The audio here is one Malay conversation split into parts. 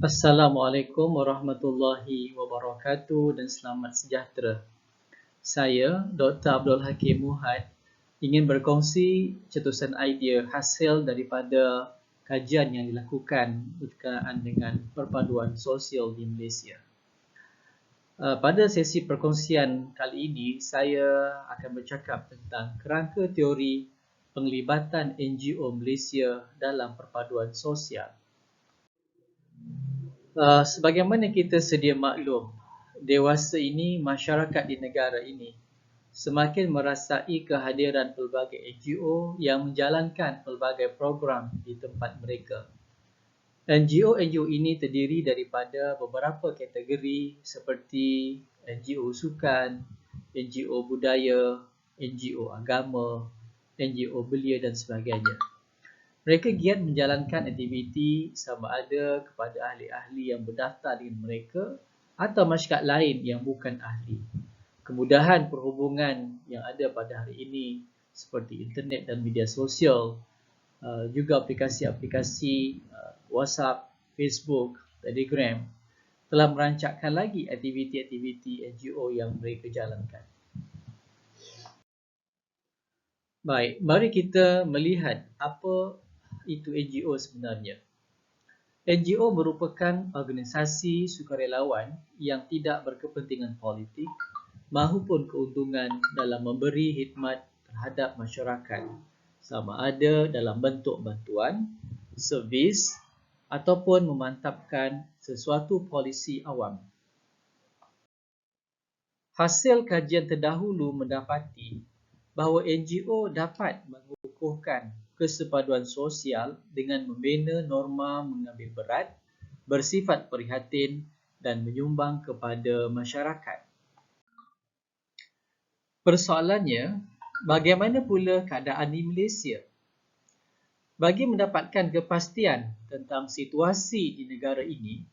Assalamualaikum warahmatullahi wabarakatuh dan selamat sejahtera. Saya, Dr. Abdul Hakim Muhad, ingin berkongsi cetusan idea hasil daripada kajian yang dilakukan berkenaan dengan perpaduan sosial di Malaysia. Pada sesi perkongsian kali ini, saya akan bercakap tentang kerangka teori penglibatan NGO Malaysia dalam perpaduan sosial. Sebagaimana kita sedia maklum, dewasa ini masyarakat di negara ini semakin merasai kehadiran pelbagai NGO yang menjalankan pelbagai program di tempat mereka. NGO ini terdiri daripada beberapa kategori seperti NGO sukan, NGO budaya, NGO agama, NGO belia dan sebagainya. Mereka giat menjalankan aktiviti sama ada kepada ahli-ahli yang berdaftar dengan mereka atau masyarakat lain yang bukan ahli. Kemudahan perhubungan yang ada pada hari ini seperti internet dan media sosial, juga aplikasi-aplikasi WhatsApp, Facebook, Telegram telah merancangkan lagi aktiviti-aktiviti NGO yang mereka jalankan. Baik, mari kita melihat apa itu NGO sebenarnya. NGO merupakan organisasi sukarelawan yang tidak berkepentingan politik mahupun keuntungan dalam memberi khidmat terhadap masyarakat, sama ada dalam bentuk bantuan, servis ataupun memantapkan sesuatu polisi awam. Hasil kajian terdahulu mendapati bahawa NGO dapat mengukuhkan kesepaduan sosial dengan membina norma mengambil berat, bersifat prihatin dan menyumbang kepada masyarakat. Persoalannya, bagaimana pula keadaan di Malaysia? Bagi mendapatkan kepastian tentang situasi di negara ini,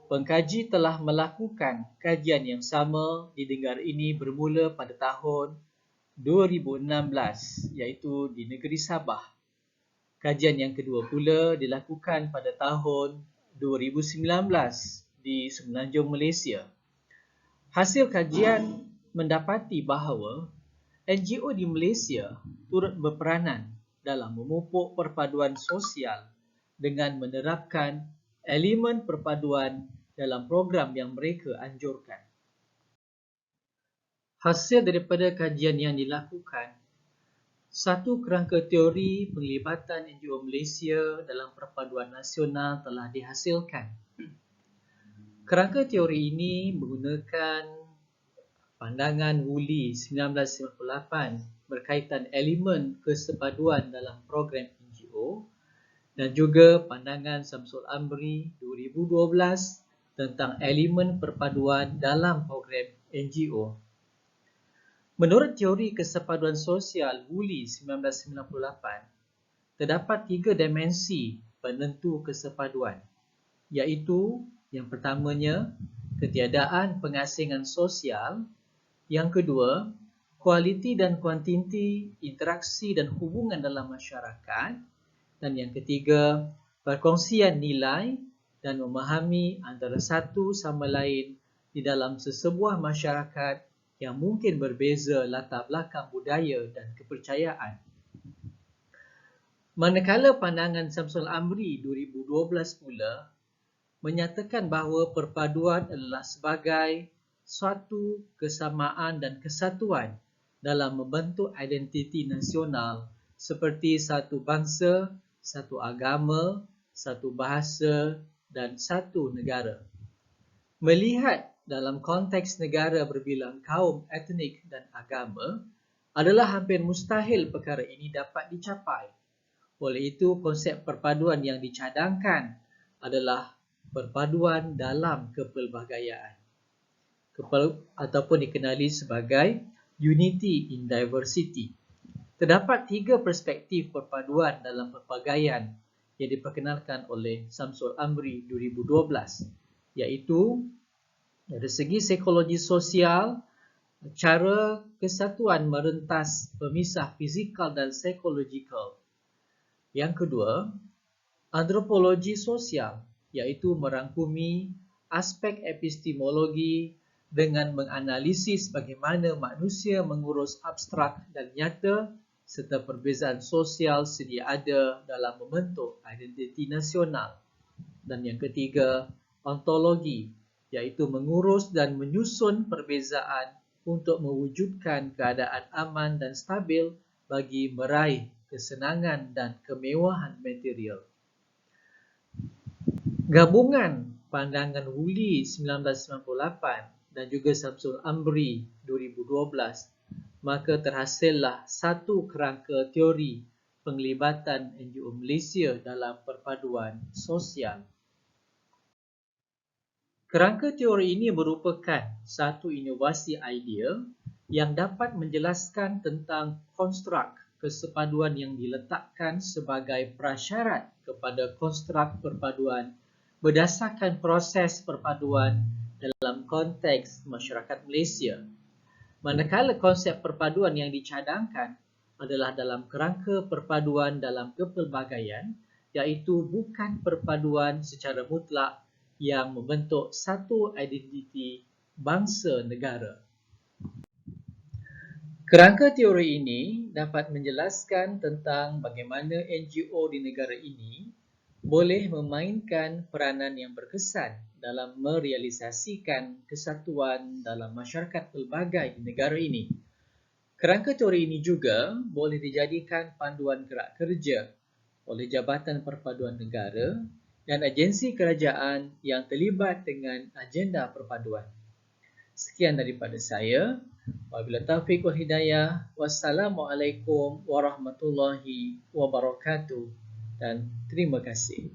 pengkaji telah melakukan kajian yang sama di negara ini bermula pada tahun 2016, iaitu di negeri Sabah. Kajian yang kedua pula dilakukan pada tahun 2019 di Semenanjung Malaysia. Hasil kajian mendapati bahawa NGO di Malaysia turut berperanan dalam memupuk perpaduan sosial dengan menerapkan elemen perpaduan dalam program yang mereka anjurkan. Hasil daripada kajian yang dilakukan, satu kerangka teori penglibatan NGO Malaysia dalam perpaduan nasional telah dihasilkan. Kerangka teori ini menggunakan pandangan Woolley 1998 berkaitan elemen kesepaduan dalam program NGO dan juga pandangan Samsul Amri 2012 tentang elemen perpaduan dalam program NGO. Menurut teori kesepaduan sosial Woolley 1998, terdapat 3 dimensi penentu kesepaduan, iaitu yang pertamanya, ketiadaan pengasingan sosial, yang kedua, kualiti dan kuantiti interaksi dan hubungan dalam masyarakat, dan yang ketiga, perkongsian nilai dan memahami antara satu sama lain di dalam sesebuah masyarakat yang mungkin berbeza latar belakang budaya dan kepercayaan. Manakala pandangan Samsul Amri 2012 pula menyatakan bahawa perpaduan adalah sebagai suatu kesamaan dan kesatuan dalam membentuk identiti nasional seperti satu bangsa, satu agama, satu bahasa dan satu negara. Melihat dalam konteks negara berbilang kaum, etnik dan agama, adalah hampir mustahil perkara ini dapat dicapai. Oleh itu, konsep perpaduan yang dicadangkan adalah perpaduan dalam kepelbagaian ataupun dikenali sebagai unity in diversity. Terdapat 3 perspektif perpaduan dalam pelbagaian yang diperkenalkan oleh Samsul Amri 2012, iaitu dari segi psikologi sosial, cara kesatuan merentas pemisah fizikal dan psikologikal. Yang kedua, antropologi sosial, iaitu merangkumi aspek epistemologi dengan menganalisis bagaimana manusia mengurus abstrak dan nyata serta perbezaan sosial sedia ada dalam membentuk identiti nasional. Dan yang ketiga, ontologi, iaitu mengurus dan menyusun perbezaan untuk mewujudkan keadaan aman dan stabil bagi meraih kesenangan dan kemewahan material. Gabungan pandangan Woolley 1998 dan juga Samsul Amri 2012, maka terhasillah satu kerangka teori penglibatan NGO Malaysia dalam perpaduan sosial. Kerangka teori ini merupakan satu inovasi idea yang dapat menjelaskan tentang konstruk kesepaduan yang diletakkan sebagai prasyarat kepada konstruk perpaduan berdasarkan proses perpaduan dalam konteks masyarakat Malaysia. Manakala konsep perpaduan yang dicadangkan adalah dalam kerangka perpaduan dalam kepelbagaian, iaitu bukan perpaduan secara mutlak yang membentuk satu identiti bangsa negara. Kerangka teori ini dapat menjelaskan tentang bagaimana NGO di negara ini boleh memainkan peranan yang berkesan dalam merealisasikan kesatuan dalam masyarakat pelbagai di negara ini. Kerangka teori ini juga boleh dijadikan panduan gerak kerja oleh Jabatan Perpaduan Negara dan agensi kerajaan yang terlibat dengan agenda perpaduan. Sekian daripada saya. Wabillahi taufiq wal hidayah. Wassalamualaikum warahmatullahi wabarakatuh dan terima kasih.